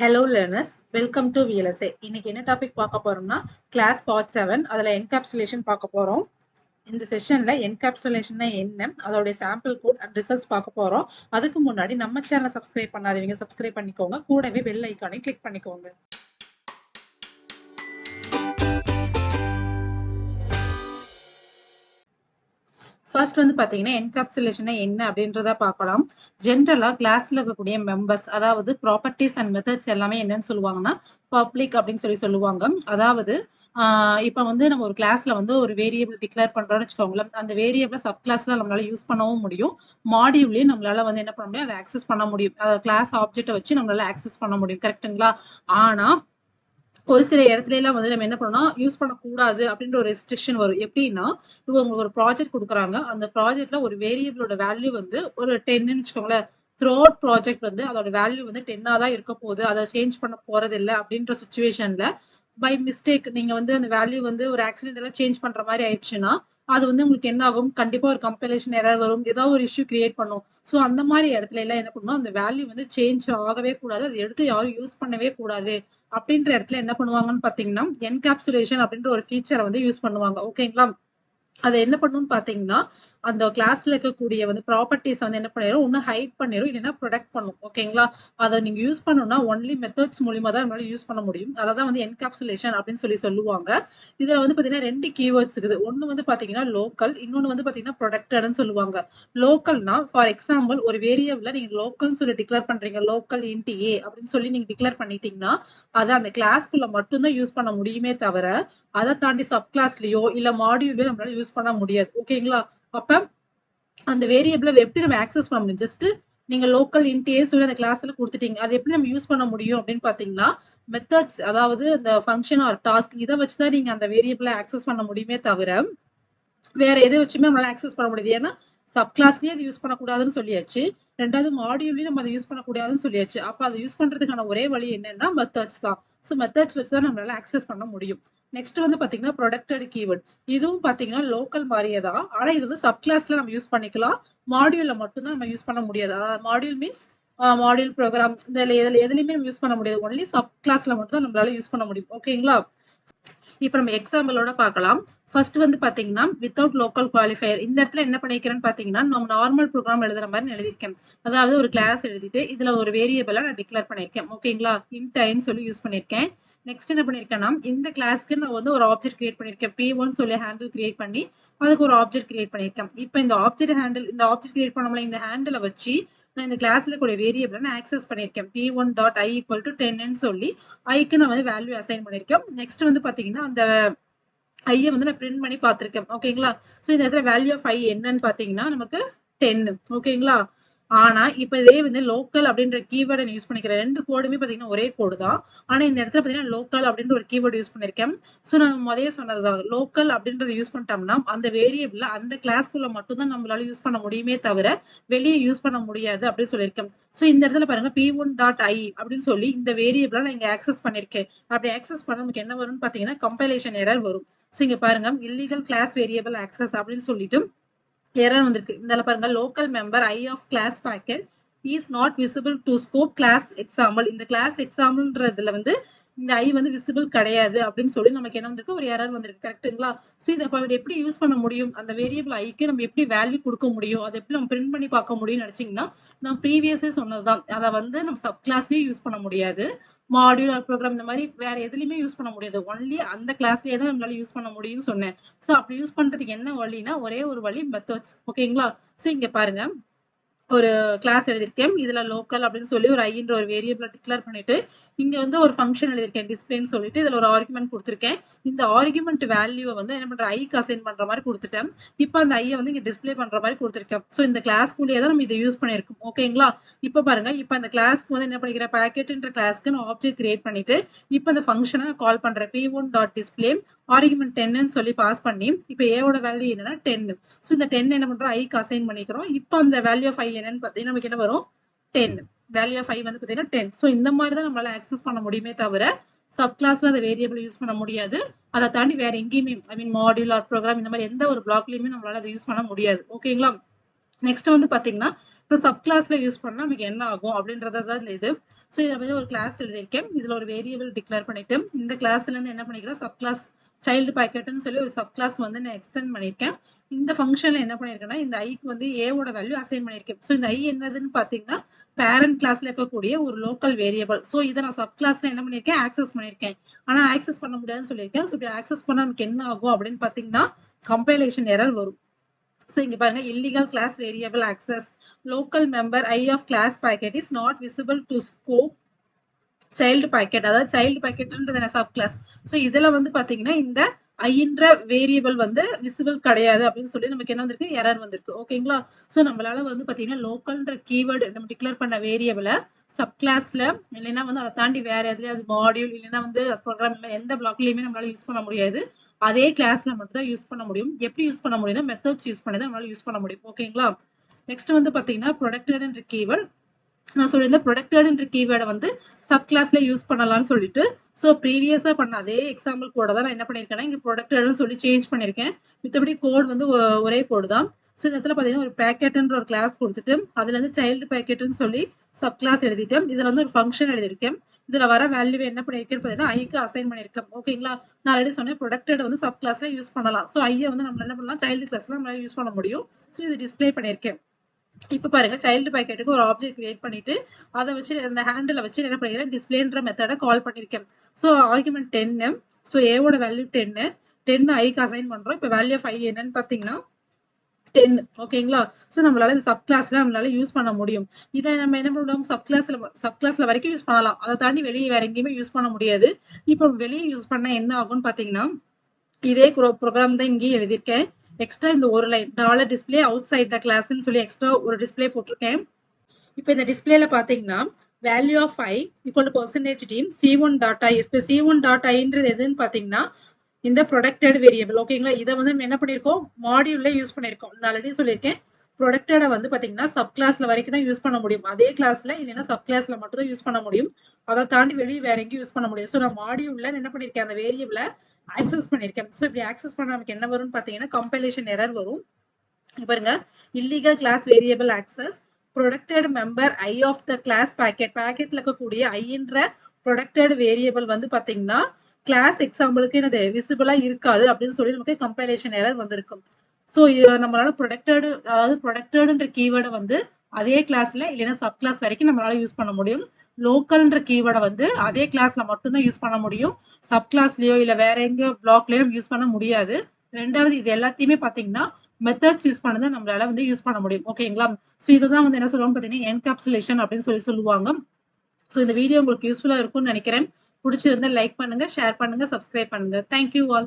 Hello learners, welcome to VLSI. இன்னைக்கு என்ன topic பார்க்க போறோம்னா கிளாஸ் பார்ட் 7 அதுல என்கேப்சுலேஷன் பார்க்க போறோம். இந்த செஷன்ல என்கேப்சுலேஷன்னா என்ன, அதோட சாம்பிள் கோட் அண்ட் ரிசல்ட்ஸ் பார்க்க போறோம். அதுக்கு முன்னாடி நம்ம சேனலை சப்ஸ்கிரைப் பண்ணாதவங்க சப்ஸ்கிரைப் பண்ணிக்கோங்க, கூடவே பெல் ஐகானை கிளிக் பண்ணிக்கோங்க. ஃபர்ஸ்ட் வந்து பாத்தீங்கன்னா என்கேப்சுலேஷன் என்ன அப்படின்றத பார்க்கலாம். ஜென்ரலா கிளாஸ்ல இருக்கக்கூடிய மெம்பர்ஸ், அதாவது ப்ராப்பர்ட்டிஸ் அண்ட் மெத்தட்ஸ் எல்லாமே என்னன்னு சொல்லுவாங்கன்னா பப்ளிக் அப்படின்னு சொல்லுவாங்க. அதாவது இப்ப வந்து நம்ம ஒரு கிளாஸ்ல வந்து ஒரு வேரியபிள் டிக்ளேர் பண்றோம்னு வச்சுக்கோங்களேன். அந்த வேரியபிள சப் கிளாஸ்ல நம்மளால யூஸ் பண்ணவும் முடியும், மாடியூல்லயும் நம்மளால வந்து என்ன பண்ண முடியும், அதை ஆக்சஸ் பண்ண முடியும். கிளாஸ் ஆப்ஜெக்ட்டை வச்சு நம்மளால ஆக்சஸ் பண்ண முடியும், கரெக்ட்டுங்களா? ஆனா ஒரு சில இடத்துல எல்லாம் வந்து நம்ம என்ன பண்ணோம்னா யூஸ் பண்ணக்கூடாது அப்படின்ற ஒரு ரெஸ்ட்ரிக்ஷன் வரும். எப்படின்னா, இப்போ உங்களுக்கு ஒரு ப்ராஜெக்ட் கொடுக்குறாங்க, அந்த ப்ராஜெக்ட்ல ஒரு வேரியபிளோட வேல்யூ வந்து ஒரு 10ன்னு வச்சுக்கோங்களேன். த்ரூ அவுட் ப்ராஜெக்ட் வந்து அதோட வேல்யூ வந்து 10ஆ தான் இருக்க போகுது, அதை சேஞ்ச் பண்ண போறது இல்லை அப்படின்ற சுச்சுவேஷன்ல பை மிஸ்டேக் நீங்க வந்து அந்த வேல்யூ வந்து ஒரு ஆக்சிடென்ட் எல்லாம் சேஞ்ச் பண்ற மாதிரி ஆயிடுச்சுன்னா அது வந்து உங்களுக்கு என்ன ஆகும், கண்டிப்பா ஒரு கம்பைலேஷன் எரர் வரும், ஏதாவது ஒரு இஷ்யூ கிரியேட் பண்ணும். ஸோ அந்த மாதிரி இடத்துல எல்லாம் என்ன பண்ணணும், அந்த வேல்யூ வந்து சேஞ்ச் ஆகவே கூடாது, அதை எடுத்து யாரும் யூஸ் பண்ணவே கூடாது. அப்படின்ற இடத்துல என்ன பண்ணுவாங்கன்னு பாத்தீங்கன்னா என்கேப்சுலேஷன் அப்படின்ற ஒரு ஃபீச்சரை வந்து யூஸ் பண்ணுவாங்க. ஓகேங்களா? அதை என்ன பண்ணணும்னு பாத்தீங்கன்னா அந்த கிளாஸ்ல இருக்கக்கூடிய வந்து ப்ராப்பர்ட்டிஸ் வந்து என்ன பண்ணிடும், ஒன்னு ஹைட் பண்ணிடும், இல்லைன்னா ப்ரொடெக்ட் பண்ணும். ஓகேங்களா? அதை நீங்க யூஸ் பண்ணணும்னா ஒன்லி மெத்தட்ஸ் மூலியமா தான் நம்மளால யூஸ் பண்ண முடியும். அதான் வந்து என்கேப்சுலேஷன் அப்படின்னு சொல்லுவாங்க. இதுல வந்து பாத்தீங்கன்னா ரெண்டு கீவேர்ட்ஸ் இருக்குது. ஒன்னு வந்து பாத்தீங்கன்னா லோக்கல், இன்னொன்னு வந்து பாத்தீங்கன்னா ப்ரொடெக்டட்னு சொல்லுவாங்க. லோக்கல்னா ஃபார் எக்ஸாம்பிள் ஒரு வேரியபிள்ல நீங்க லோக்கல்னு சொல்லி டிக்ளேர் பண்றீங்க, லோக்கல் இன்ட் ஏ அப்படின்னு சொல்லி நீங்க டிக்ளேர் பண்ணிட்டீங்கன்னா அதை அந்த கிளாஸ்க்குள்ள மட்டும்தான் யூஸ் பண்ண முடியுமே தவிர அதை தாண்டி சப் கிளாஸ்லயோ இல்ல மாடியூலயோ நம்மளால யூஸ் பண்ண முடியாது. ஓகேங்களா? அப்ப அந்த வேரியபிளை எப்படி நம்ம ஆக்சஸ் பண்ண முடியும், ஜஸ்ட் நீங்க லோக்கல் இன்ட் சொல்லி அந்த கிளாஸ்ல கொடுத்துட்டீங்க, அது எப்படி நம்ம யூஸ் பண்ண முடியும் அப்படின்னு பாத்தீங்கன்னா மெத்தட்ஸ், அதாவது இந்த ஃபங்க்ஷன் ஆர் டாஸ்க், இதை வச்சுதான் நீங்க அந்த வேரியபிளை ஆக்சஸ் பண்ண முடியுமே தவிர வேற எதை வச்சுமே நம்மளால ஆக்சஸ் பண்ண முடியாது. ஏன்னா சப் கிளாஸ்லயே அது யூஸ் பண்ணக்கூடாதுன்னு சொல்லியாச்சு, ரெண்டாவது மாடியூல்லயும் நம்ம அதை யூஸ் பண்ணக்கூடாதுன்னு சொல்லியாச்சு. அப்ப அதை யூஸ் பண்றதுக்கான ஒரே வழி என்னன்னா மெத்தட்ஸ் தான். ஸோ மெத்தட்ஸ் வச்சுதான் நம்மளால ஆக்சஸ் பண்ண முடியும். நெக்ஸ்ட் வந்து பாத்தீங்கன்னா ப்ரொடெக்டட் கீவேர்ட். இதுவும் பாத்தீங்கன்னா லோக்கல் மாதிரியே தான், ஆனா இது வந்து சப் கிளாஸ்ல நம்ம யூஸ் பண்ணிக்கலாம், மாடியூல்ல மட்டும்தான் நம்ம யூஸ் பண்ண முடியாது. அதாவது மாடியூல் மீன்ஸ் மாடியூல் ப்ரோக்ராம், இந்த எதுலையுமே யூஸ் பண்ண முடியாது, ஒன்லி சப் கிளாஸ்ல மட்டும் தான் நம்மளால யூஸ் பண்ண முடியும். ஓகேங்களா? இப்ப நம்ம எக்ஸாம்பிளோட பார்க்கலாம். ஃபர்ஸ்ட் வந்து பாத்தீங்கன்னா வித்தவுட் லோக்கல் குவாலிஃபயர். இந்த இடத்துல என்ன பண்ணிக்கிறேன்னு பாத்தீங்கன்னா நம்ம நார்மல் ப்ரோக்ராம் எழுதுற மாதிரி எழுதிருக்கேன். அதாவது ஒரு கிளாஸ் எழுதிட்டு இதுல ஒரு வேரியபிளா நான் டிக்ளேர் பண்ணிருக்கேன். ஓகேங்களா? இன்ட் ஐன்னு சொல்லி யூஸ் பண்ணிருக்கேன். நெக்ஸ்ட் என்ன பண்ணிருக்கேன்னா இந்த கிளாஸ்க்கு நான் வந்து ஒரு ஆப்ஜெக்ட் கிரியேட் பண்ணிருக்கேன், p1 சொல்லி ஹேண்டில் கிரியேட் பண்ணி அதுக்கு ஒரு ஆப்ஜெக்ட் கிரியேட் பண்ணிருக்கேன். இப்ப இந்த ஆப்ஜெக்ட் ஹேண்டில், இந்த ஆப்ஜெக்ட் கிரியேட் பண்ணோம்ல, இந்த ஹேண்டில வச்சு நான் இந்த கிளாஸ்ல கூட வேரியபிளை நான் ஆக்சஸ் பண்ணிருக்கேன். p1.i = 10ன்னு சொல்லி ஐக்கு நான் வந்து வேல்யூ அசைன் பண்ணிருக்கேன். நெக்ஸ்ட் வந்து பாத்தீங்கன்னா அந்த ஐயை வந்து நான் பிரிண்ட் பண்ணி பார்த்திருக்கேன். ஓகேங்களா? ஸோ இந்த இடத்துல வேல்யூ ஆஃப் ஐ என்னன்னு பாத்தீங்கன்னா நமக்கு 10. ஓகேங்களா? ஆனா இப்ப இதே வந்து லோக்கல் அப்படின்ற கீவேர்டை யூஸ் பண்ணிக்கிறேன். ரெண்டு கோடுமே பாத்தீங்கன்னா ஒரே கோடு தான், ஆனா இந்த இடத்துல பாத்தீங்கன்னா லோக்கல் அப்படின்ற ஒரு கீவேர்டு யூஸ் பண்ணிருக்கேன். ஸோ நான் முதல்ல சொன்னதுதான், லோக்கல் அப்படின்றத யூஸ் பண்ணிட்டோம்னா அந்த வேரியபிள் அந்த கிளாஸ்க்குள்ள மட்டும் தான் நம்மளால யூஸ் பண்ண முடியுமே தவிர வெளியே யூஸ் பண்ண முடியாது அப்படின்னு சொல்லியிருக்கேன். ஸோ இந்த இடத்துல பாருங்க p1.i அப்படின்னு சொல்லி இந்த வேரியபிளை நான் இங்க ஆக்சஸ் பண்ணிருக்கேன். அப்படி ஆக்சஸ் பண்ண நமக்கு என்ன வரும்னு பாத்தீங்கன்னா கம்பைலேஷன் எரர் வரும். ஸோ இங்க பாருங்க இல்லீகல் கிளாஸ் வேரியபிள் ஆக்சஸ் அப்படின்னு சொல்லிட்டு எரர் வந்திருக்கு. இந்த பாருங்க local member I of class packet is not visible to scope class example. இந்த கிளாஸ் எக்ஸாம்பிள்ன்றதுல வந்து இந்த ஐ வந்து விசிபிள் கிடையாது அப்படின்னு சொல்லி நமக்கு என்ன வந்திருக்கு, ஒரு எரர் வந்திருக்கு. கரெக்ட்டுங்களா? ஸோ இதை எப்படி யூஸ் பண்ண முடியும், அந்த வேரியபிள் ஐக்கு நம்ம எப்படி வேல்யூ கொடுக்க முடியும், அதை எப்படி நம்ம பிரிண்ட் பண்ணி பார்க்க முடியும்னு நினைச்சீங்கன்னா நான் ப்ரீவியஸே சொன்னதுதான், அதை வந்து நம்ம சப் கிளாஸ்லயும் யூஸ் பண்ண முடியாது, மாடியூல் ஆர் ப்ரோக்ராம் இந்த மாதிரி வேற எதுலையுமே யூஸ் பண்ண முடியாது, ஒன்லி அந்த கிளாஸ்லயே தான் நம்மளால யூஸ் பண்ண முடியும்னு சொன்னேன். ஸோ அப்படி யூஸ் பண்றதுக்கு என்ன வழினா ஒரே ஒரு வழி, மெத்தட்ஸ். ஓகேங்களா? ஸோ இங்க பாருங்க ஒரு கிளாஸ் எழுதியிருக்கேன், இதுல லோக்கல் அப்படின்னு சொல்லி ஒரு ஐன்ற ஒரு வேரியபிளை டிக்ளேர் பண்ணிட்டு இங்க வந்து ஒரு ஃபங்க்ஷன் எழுதியிருக்கேன் டிஸ்பிளேன்னு சொல்லிட்டு, இதுல ஒரு ஆர்குமெண்ட் கொடுத்திருக்கேன். இந்த ஆர்குமெண்ட் வேல்யூவை வந்து என்ன பண்ற, ஐக்கு அசைன் பண்ற மாதிரி கொடுத்துட்டேன். இப்போ அந்த ஐயை வந்து இங்க டிஸ்பிளே பண்ற மாதிரி கொடுத்திருக்கேன். ஸோ இந்த கிளாஸ்க்குள்ளேயே தான் நம்ம இதை யூஸ் பண்ணிருக்கோம். ஓகேங்களா? இப்போ பாருங்க, இப்போ அந்த கிளாஸ்க்கு வந்து என்ன பண்ணிக்கிறேன், பேக்கெட்ன்ற கிளாஸ்க்கு நான் ஆப்ஜெக்ட் கிரியேட் பண்ணிட்டு இப்போ இந்த ஃபங்க்ஷனை கால் பண்றேன், p1.display ஆர்குமெண்ட் 10ன்னு சொல்லி பாஸ் பண்ணி இப்போ ஏவோட வேல்யூ என்னன்னா 10. ஸோ இந்த 10 என்ன பண்றோம், ஐக்கு அசைன் பண்ணிக்கிறோம். இப்போ அந்த வேல்யூ ஆஃப் ஐ என்னன்னு பாத்தீங்கன்னா நமக்கு என்ன வரும், 10. வேல்யூ ஆஃப் ஐ வந்து பாத்தீங்கன்னா 10. ஸோ இந்த மாதிரி தான் நம்மளால ஆக்சஸ் பண்ண முடியுமே தவிர சப் கிளாஸ்ல அந்த வேரியபிள் யூஸ் பண்ண முடியாது. அதை தாண்டி வேற எங்கேயுமே, ஐ மீன் மாடியூல் ஆர் ப்ரோக்ராம் இந்த மாதிரி எந்த ஒரு பிளாக்லயுமே நம்மளால அதை யூஸ் பண்ண முடியாது. ஓகேங்களா? நெக்ஸ்ட் வந்து பாத்தீங்கன்னா இப்போ சப் கிளாஸ்ல யூஸ் பண்ணா நமக்கு என்ன ஆகும் அப்படின்றதான் இந்த இது. ஸோ இதில் வந்து ஒரு கிளாஸ் எழுதியிருக்கேன். இதில் ஒரு வேரியபிள் டிக்ளேர் பண்ணிட்டு இந்த கிளாஸ்லேருந்து என்ன பண்ணிக்கிறேன், சப் கிளாஸ் சைல்டு பாக்கெட்னு சொல்லி ஒரு சப் கிளாஸ் வந்து நான் எக்ஸ்டெண்ட் பண்ணியிருக்கேன். இந்த ஃபங்க்ஷனில் என்ன பண்ணியிருக்கேன்னா, இந்த ஐக்கு வந்து ஏவோட வேல்யூ அசைன் பண்ணியிருக்கேன். ஸோ இந்த ஐ என்னதுன்னு பார்த்தீங்கன்னா, பேரண்ட் கிளாஸ்ல இருக்கக்கூடிய ஒரு லோக்கல் வேரியபிள். ஸோ இதை நான் சப் கிளாஸ்ல என்ன பண்ணியிருக்கேன், ஆக்சஸ் பண்ணியிருக்கேன். ஆனால் ஆக்சஸ் பண்ண முடியாதுன்னு சொல்லியிருக்கேன். ஸோ இப்படி ஆக்சஸ் பண்ணால் நமக்கு என்ன ஆகும் அப்படின்னு பார்த்தீங்கன்னா, கம்பைலேஷன் எரர் வரும். ஸோ இங்க பாருங்க, illegal class variable access local member I of class packet is not visible to scope child packet, அதாவது சைல்டு பாக்கெட்ன்றது சப் கிளாஸ். ஸோ இதுல வந்து பாத்தீங்கன்னா இந்த ஐன்ற வேரியபிள் வந்து விசிபிள் கிடையாது அப்படின்னு சொல்லி நமக்கு என்ன வந்திருக்கு, எரர் வந்திருக்கு. ஓகேங்களா? ஸோ நம்மளால வந்து பாத்தீங்கன்னா லோக்கல்ன்ற கீவேர்டு நம்ம டிக்ளேர் பண்ண வேரியபிளை சப் கிளாஸ்ல இல்லைன்னா வந்து அதை தாண்டி வேற எதுலயாவது மாடியூல் இல்லைன்னா வந்து ப்ரோக்ராம் எந்த பிளாக்லயுமே நம்மளால யூஸ் பண்ண முடியாது. அதே கிளாஸ்ல மட்டும் தான் யூஸ் பண்ண முடியும். எப்படி யூஸ் பண்ண முடியும்னா மெத்தட்ஸ் யூஸ் பண்ணி தான் நம்மளால யூஸ் பண்ண முடியும். ஓகேங்களா? நெக்ஸ்ட் வந்து பாத்தீங்கன்னா ப்ரொடக்டட்ன்ற கீவேர்ட். நான் சொல்லியிருந்தேன் ப்ரொடக்டட்ன்ற கீவேர்டை வந்து சப் கிளாஸ்ல யூஸ் பண்ணலாம்னு சொல்லிட்டு. ஸோ ப்ரீவியஸா பண்ண அதே எக்ஸாம்பிள் கோட தான் நான் என்ன பண்ணியிருக்கேன்னா இங்க ப்ரொடக்டட்னு சொல்லி சேஞ்ச் பண்ணியிருக்கேன். மித்தபடி கோட் வந்து ஒரே கோடு தான். ஸோ இந்த இடத்துல பார்த்தீங்கன்னா ஒரு பேக்கெட்ன்ற ஒரு கிளாஸ் கொடுத்துட்டு அதுல இருந்து சைல்டு பேக்கெட்னு சொல்லி சப் கிளாஸ் எழுதிட்டேன். இதுல வந்து ஒரு ஃபங்க்ஷன் எழுதியிருக்கேன். இதுல வர வேல்யூ என்ன பண்ணிருக்கேன்னு பார்த்தீங்கன்னா ஐக்கு அசைன் பண்ணியிருக்கேன். ஓகேங்களா? நான் ஆல்ரெடி சொன்னேன் ப்ரொடக்டட் வந்து சப் கிளாஸ்ல யூஸ் பண்ணலாம். ஸோ ஐயை வந்து நம்ம என்ன பண்ணலாம், சைல்டு கிளாஸ்ல நம்ம யூஸ் பண்ண முடியும். ஸோ இது டிஸ்பிளே பண்ணியிருக்கேன். இப்ப பாருங்க, சைல்டு பாக்கெட்டுக்கு ஒரு ஆப்ஜெக்ட் கிரியேட் பண்ணிட்டு அதை வச்சு அந்த ஹேண்டில் வச்சு என்ன பண்ணிக்கிறேன், டிஸ்பிளேன்ற மெத்தடை கால் பண்ணிருக்கேன். So argument 10. ஸோ ஏவோட வேல்யூ 10 ஐக்கு அசைன் பண்றோம். இப்போ வேல்யூ ஆஃப் ஐ என்னன்னு பாத்தீங்கன்னா 10. ஓகேங்களா? ஸோ நம்மளால இந்த சப் கிளாஸ்ல நம்மளால யூஸ் பண்ண முடியும். இதை நம்ம என்ன பண்ணுவோம், சப் கிளாஸ்ல வரைக்கும் யூஸ் பண்ணலாம். அதை தாண்டி வெளியே வேற எங்கேயுமே யூஸ் பண்ண முடியாது. இப்போ வெளியே யூஸ் பண்ண என்ன ஆகும்னு பாத்தீங்கன்னா, இதே ப்ரோக்ராம் தான் இங்கேயும் எழுதியிருக்கேன். எக்ஸ்ட்ரா இந்த ஒரு line dollar display outside the கிளாஸ்ன்னு சொல்லி எக்ஸ்ட்ரா ஒரு டிஸ்பிளே போட்டிருக்கேன். இப்போ இந்த டிஸ்பிளேல பாத்தீங்கன்னா value of I equal to percentage team C1 dot I. இப்போ C1 டாட் ஐன்றது எதுன்னு பாத்தீங்கன்னா இந்த ப்ரொடக்டட் வேரியபிள். ஓகேங்களா? இதை வந்து நம்ம என்ன பண்ணிருக்கோம், மாடியூல்ல யூஸ் பண்ணிருக்கோம். நான் ஆல்ரெடி சொல்லியிருக்கேன் ப்ரொடக்டடை வந்து பாத்தீங்கன்னா சப் கிளாஸ்ல வரைக்கும் தான் யூஸ் பண்ண முடியும். அதே கிளாஸ்ல இல்லைன்னா சப் கிளாஸ்ல மட்டும் தான் யூஸ் பண்ண முடியும். அதை தாண்டி வெளியே வேற எங்கேயும் யூஸ் பண்ண முடியும். ஸோ நான் மாடியூல்ல என்ன பண்ணிருக்கேன், அந்த வேரியபிளை ஆக்சஸ் பண்ணிருக்கேன். ஸோ இப்படி ஆக்சஸ் பண்ண நமக்கு என்ன வரும்னு பாத்தீங்கன்னா கம்பைலேஷன் எரர் வரும். பாருங்க, illegal class variable access protected member I of the class பேக்கெட்ல இருக்கக்கூடிய ஐன்ற ப்ரொடக்டட் வேரியபிள் வந்து பாத்தீங்கன்னா கிளாஸ் எக்ஸாம்பிளுக்கு என்னது விசிபிளா இருக்காது அப்படின்னு சொல்லி நமக்கு கம்பைலேஷன் எரர் வந்திருக்கும். ஸோ நம்மளால ப்ரொடக்டட்ன்ற கீவேர்டை வந்து அதே கிளாஸ்ல இல்லைன்னா சப் கிளாஸ் வரைக்கும் நம்மளால யூஸ் பண்ண முடியும். லோக்கல்ன்ற கீவேர்டை வந்து அதே கிளாஸ்ல மட்டும்தான் யூஸ் பண்ண முடியும். சப் கிளாஸ்லயோ இல்ல வேற எங்க பிளாக்லயோ யூஸ் பண்ண முடியாது. ரெண்டாவது இது எல்லாத்தையுமே பாத்தீங்கன்னா மெத்தட்ஸ் யூஸ் பண்ணதை நம்மளால வந்து யூஸ் பண்ண முடியும். ஓகேங்களா? ஸோ இதுதான் வந்து என்ன சொல்லுவாங்க பார்த்தீங்கன்னா என்கேப்சுலேஷன் அப்படின்னு சொல்லி சொல்லுவாங்க. ஸோ இந்த வீடியோ உங்களுக்கு யூஸ்ஃபுல்லா இருக்கும்னு நினைக்கிறேன். பிடிச்சிருந்தா லைக் பண்ணுங்க, ஷேர் பண்ணுங்க, சப்ஸ்கிரைப் பண்ணுங்க. Thank you all.